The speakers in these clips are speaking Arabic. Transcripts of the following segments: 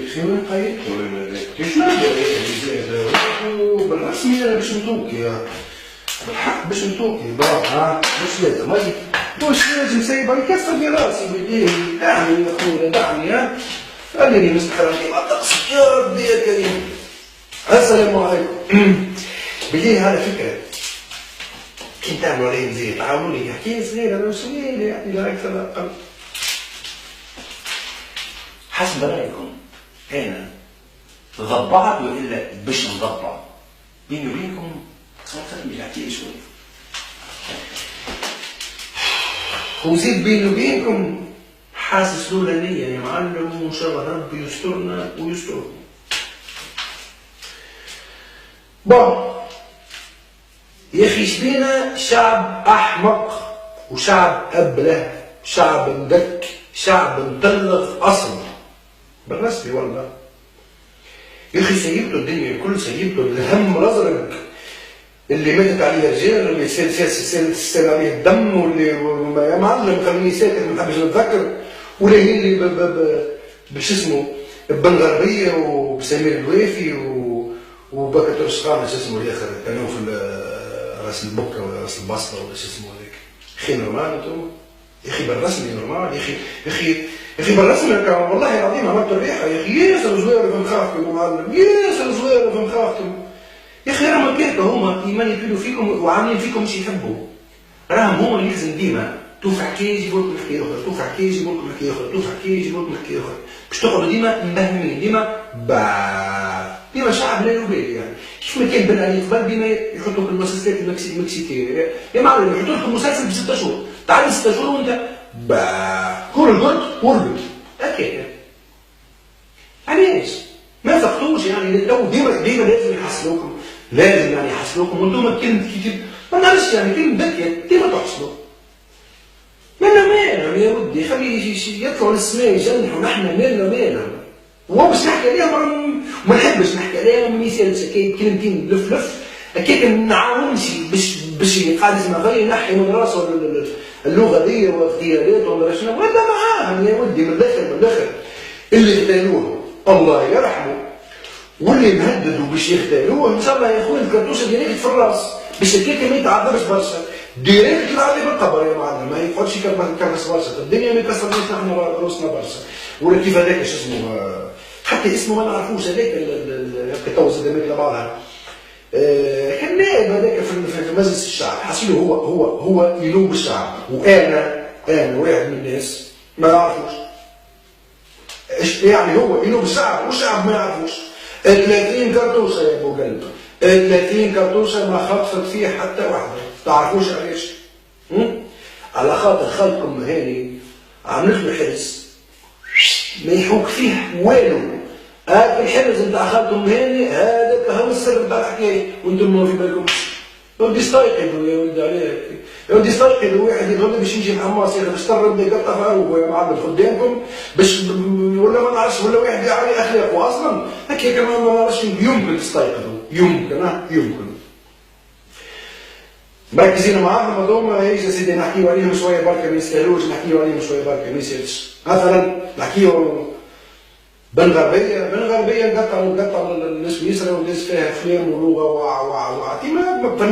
اخي وين قايلتو انا كيف نبدا زاد بالرسمي انا باش نتوكي بالحق باش نتوكي ها مش لازم واش لازم سايب يكسر في راسي بالليل دعني يا خويا دعني ها خليني مستحرمني ما تقصد يا ربي يا كريم. السلام عليكم. بالليل على فكره كي تعملوا عليه مزيان تعاونوا لي حكايه صغيره انا وشويه يعني لا اكثر لا اقل حسب رايكم انا ضبعت والا باش نضبع؟ بيني وبينكم صراحه نحكي شويه وزيد بيني وبينكم حاسس لولا نية يا معلم وان شاء الله ربي يسترنا ويستركم. بون يا اخي شبينا شعب احمق وشعب ابله شعب مدك شعب مطلق اصلا بالرسمي والله يا اخي سيبتوا الدنيا الكل سيبتوا الهم الازرق اللي ماتت عليه رجال اللي سال عليه الدم واللي يا معلم خليني ساكت ما نحبش نتذكر ولا هي اللي بش اسمه بن غربيه وبسمير الوافي وبكر ترشقان شو اسمه الاخر كانوا في راس البكه ولا راس البصره ولا شو اسمه هذاك. اخي نورمال انتم يا اخي بالرسمي نورمال يا اخي بالرسمي والله العظيم عملت الريحه يا اخي ياسر زوير في مخافتكم يا معلم ياسر زوير في مخافتكم يا اخي راهم كيف هما يمانيبيلو فيكم وعاملين فيكم مش يحبوا راهم هما اللي يلزم ديما توفى حكايه يجيبوا لكم حكايه اخرى توفى حكايه يجيبوا لكم حكايه اخرى توفى حكايه يجيبوا لكم حكايه اخرى باش تقعدوا ديما مبهمين ديما شعب لا يبالي يعني كيف ما كان بن علي قبل ديما يحطوا في المسلسلات المكسيكيه يا معلم يحطوا لكم مسلسل ب6 شهور تعال 6 شهور وانت كل القرد ورد هكاك علاش ما فقتوش يعني لو ديما لازم يحصلوكم لازم يعني يحصلوكم وانتم كي ما نعرفش يعني كلمه ذكيه ديما تحصلوا مالنا يا ودي خليه يطلعوا للسماء يجنحوا نحن مالنا وهو باش نحكي عليهم وما نحبش نحكي عليهم مثال كلمتين لف هكاك نعاونش باش قاعد يسمع غير ينحي من راسه اللغه دي واختيارات ولا شنو ولا معاهم يا ودي من الاخر اللي اختاروه الله يرحمه واللي مهددوا باش يختاروه ان شاء الله يا اخويا الكرتوشه ديريكت في الراس باش هكاك ما يتعذبش برشا ديريكت يطلع عليه بالقبر يا معلم ما يقعدش يكرس برشا الدنيا ما يكسرناش نحن روسنا برشا ولا كيف هذاك شو اسمه حتى اسمه ما نعرفوش هذاك تو زاد لبعضها كان نائب هذاك في مجلس الشعب حسيله هو ينوب الشعب وانا واحد من الناس ما نعرفوش يعني هو ينوب الشعب والشعب ما يعرفوش 30 كرتوشه يا ابو قلب 30 كرتوشه ما خطفت فيه حتى واحده تعرفوش علاش؟ على خاطر خالكم هاني عملت له حرز ما يحوك فيه والو هاك الحرز نتاع خالكم هاني هذاك هو السر نتاع الحكايه وانتم ما في بالكم يا ودي استيقظوا يا ولد عليك يا ودي استيقظوا واحد يتغدى باش يمشي الحماس باش ترد يقطع فاروق يا معلم قدامكم باش ولا ما نعرفش ولا واحد يعرف اخلاقه اصلا هكاك ما نعرفش يمكن تستيقظوا يمكن مركزين معاهم هذوما هيج يا سيدي نحكيو عليهم شويه بركه ما يستاهلوش نحكيو عليهم شويه بركه ما يسالش مثلا نحكيو بن غربيه نقطعوا السويسرا والناس فيها افلام ولغه وع ديما في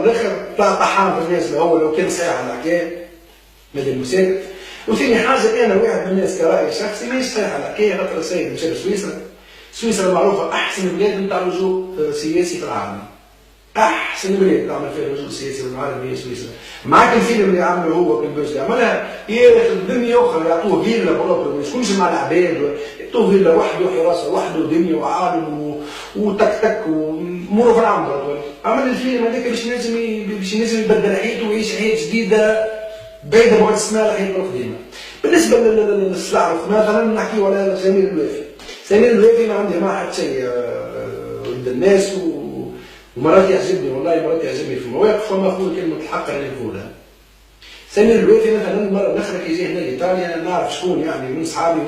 الاخر طلع طحان في الناس هو لو كان صحيح الحكايه مدى المساكت. وثاني حاجه انا واحد من الناس كراي شخصي ماهيش صحيح الحكايه خاطر السيد مشى سويسرا معروفه احسن بلاد نتاع رجوع سياسي في العالم احسن بلاد تعمل فيها رجوع سياسي في العالم هي سويسرا معاك الفيلم اللي عمله هو بالبوش اللي عملها ياخذ دنيا اخرى يعطوه فيلا بروبر ما يكونش مع العباد يعطوه فيلا وحده حراسه وحده ودنيا وعالم وتك ومروا في العنبر عمل الفيلم هذاك باش لازم يبدل حياته ويعيش حياه جديده بعيده بعد السماء الحياه القديمه. بالنسبه للسلعه مثلا نحكيو على سمير الوافي ما عندي معاه حتى شيء ولد الناس ومرات يعجبني والله مرات يعجبني في المواقف وما اقول كلمه الحق اللي نقولها. سمير الوافي مثلا المره الاخرى كي جا هنا لايطاليا نعرف شكون يعني من صحابي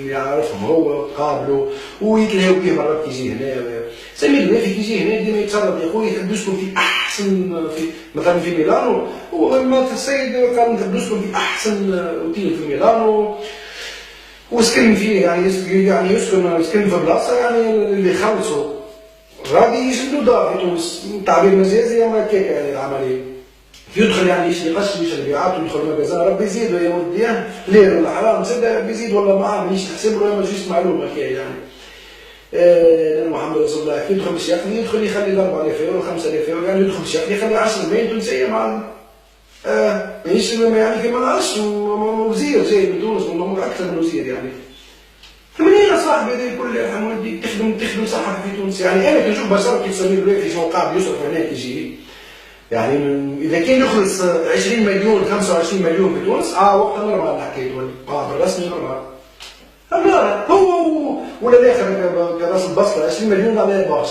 يعرفهم هو قابله ويتلاهوا به مرات كي يجي هنا. سمير الوافي كي يجي هنا ديما يتصرف يا خويا يحب يسكن في احسن في مثلا في ميلانو وما السيد قال نحب نسكن في احسن اوتيل في ميلانو وسكن فيه يعني يسكن في بلاصه يعني اللي خلصوا غادي يجبدوا دار في تونس، تعبير مجازي اما كيك يعني العمليه. يدخل يعني يشري قش يشري بيعات ويدخل مجازان ربي يزيدوا يا ولدي لير ولا حرام تصدق بيزيد والله معاه مانيش نحسب له ما تجيش معلومه كي يعني. محمد رسول الله كي يدخل باش ياكل يدخل يخلي 4000 يورو 5000 يورو يعني يدخل باش ياكل يخلي 10 ملايين تونسيه معلم. مانيش يعني كيما نعرفش وزير جاي من تونس والله اكثر من وزير يعني. منين صاحبي هذا الكل يرحم والديك تخدم صحفي في تونس يعني انا كنشوف بشر كيف سمير الوافي شنو قاعد يصرف هناك يجي يعني اذا كان يخلص 20 مليون 25 مليون في تونس وقت نورمال الحكايه بالرسمي نورمال. هو ولا الاخر كراس البصره 20 مليون على باش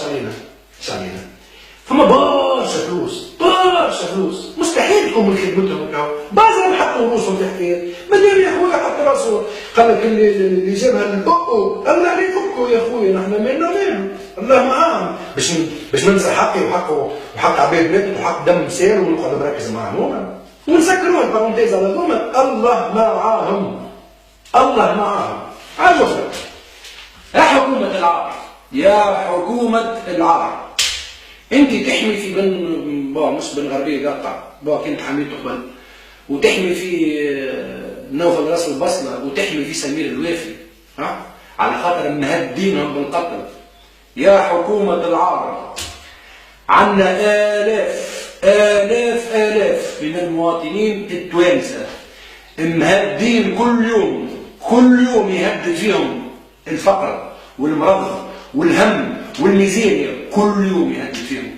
علينا فما برشا فلوس مستحيل تكون من خدمتهم هكا بعضهم حطوا روسهم في حكايه مادام يا خويا حط راسه قال لك اللي جابها لبقه الله عليه فكوا يا خويا نحن مالنا الله معاهم باش ننسى حقي وحق عباد بلادي وحق دم سير ونقعد نركز معاهم ونسكروا البارونتيز على هذوما الله معاهم. حاجه اخرى يا حكومه العار انت تحمي في مش بن غربيه قاطع كنت حميته قبل وتحمي في نوفل راس البصله وتحمي في سمير الوافي على خاطر مهدينهم بالقتل. يا حكومه العار عندنا آلاف من المواطنين التوانسه مهدين كل يوم يهدد فيهم الفقر والمرض والهم والميزانية كل يوم يهدد فيهم.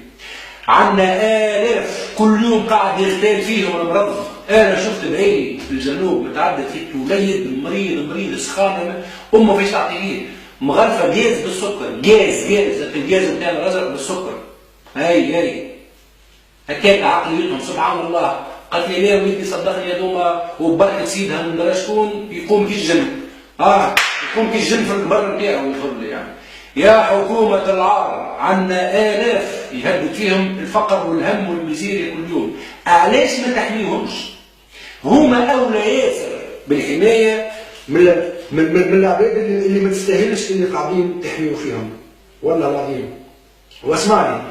عندنا آلاف كل يوم قاعد يغتال فيهم المرض. أنا شفت بعيني في الجنوب متعدد في الوليد مريض سخانة أمه فيش تعطيه مغرفة جاز بالسكر جاز الجاز بتاعنا الأزرق بالسكر. هاي هكاك عقليتهم سبحان الله. قالت لي ليه وليدي صدقني يا دوما وبركة سيدها من درا شكون يقوم كي الجن يقوم كي الجن في البر نتاعو يدخل لي يعني. يا حكومة العار عندنا آلاف يهدد فيهم الفقر والهم والميزيريا كل يوم. علاش ما تحميهمش؟ هما أولى ياسر بالحماية من العباد اللي ما تستاهلش اللي قاعدين تحميوا فيهم والله العظيم. واسمعني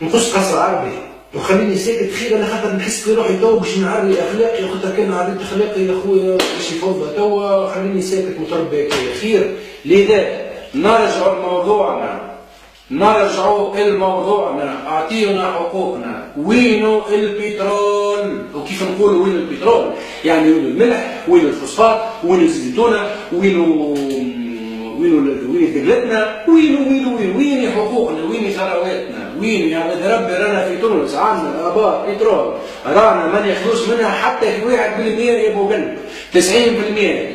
نقص قصر عربي وخليني ساكت خير على خاطر نحس في روحي تو باش نعري اخلاقي وخاطر كان عريت اخلاقي يا خويا باش يفوضى توا خليني ساكت متربي خير. لذا نرجعوا لموضوعنا اعطيونا حقوقنا. وينو البترول؟ وكيف نقولوا وين البترول؟ يعني وين الملح؟ وين الفوسفات؟ وين الزيتونه؟ وين دقلتنا؟ وين حقوقنا؟ وين ثرواتنا؟ وين يا ولد ربي رانا في تونس عندنا ابار بترول رانا ما ناخذوش منها حتى في 1% يا ابو قلب. 90%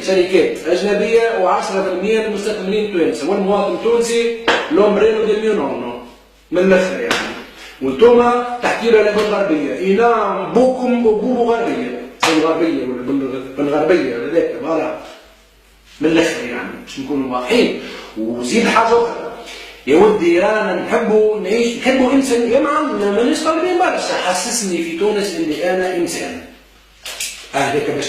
شركات اجنبيه و10% المستثمرين التوانسه والمواطن التونسي لومبرينو دي ميونونو من الاخر يعني. وانتم تحكينا على بالغربيه نعم بوكم وبو غربيه بالغربيه ولا بالغربيه هذاك فوالا من الاخر يعني باش نكونوا واضحين. وزيد حاجه اخرى يا ودي رانا نحبوا انسان يا معلم مانيش طالبين برشا حسسني في تونس اني انا انسان. هذاك باش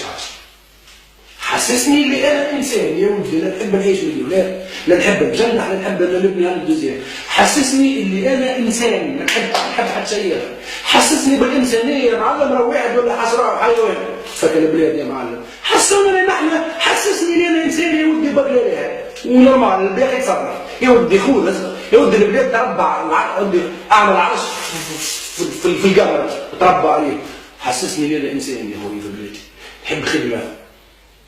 حسسني اللي انا انسان يا ودي لا نحب نعيش مليونير لا نحب نجنح لا نحب نبني على الدوزيام. حسسني اللي انا انسان ما نحب حتى شيء. حسسني بالانسانيه معلم راه واحد ولا حشره حيوان فك البلاد يا معلم. حسونا نحن حسسني اللي انا انسان يا ودي بقلالها ونورمال الباقي يتصرف يا ودي خذ يا ودي البلاد تربع اعمل عرش في القمر تربى عليه. حسسني اللي انا انسان يا خويا في بلادي نحب خدمه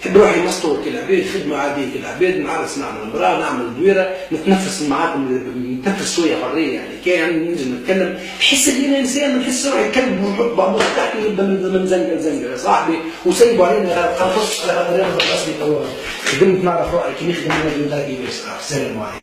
نحب روحي مسطور كالعباد خدمه عاديه كالعباد نعرس نعمل مراه نعمل دويره نتنفس معاكم نتنفس شويه حريه يعني كان نجي نتكلم نحس ان انا انسان نحس روحي كلب ونحط بعض تحت يبدا من زنقه يا صاحبي وسيبوا علينا خلص على خاطر ياخذ راسي توا خدمت نعرف روحي كي نخدم انا السلام عليكم.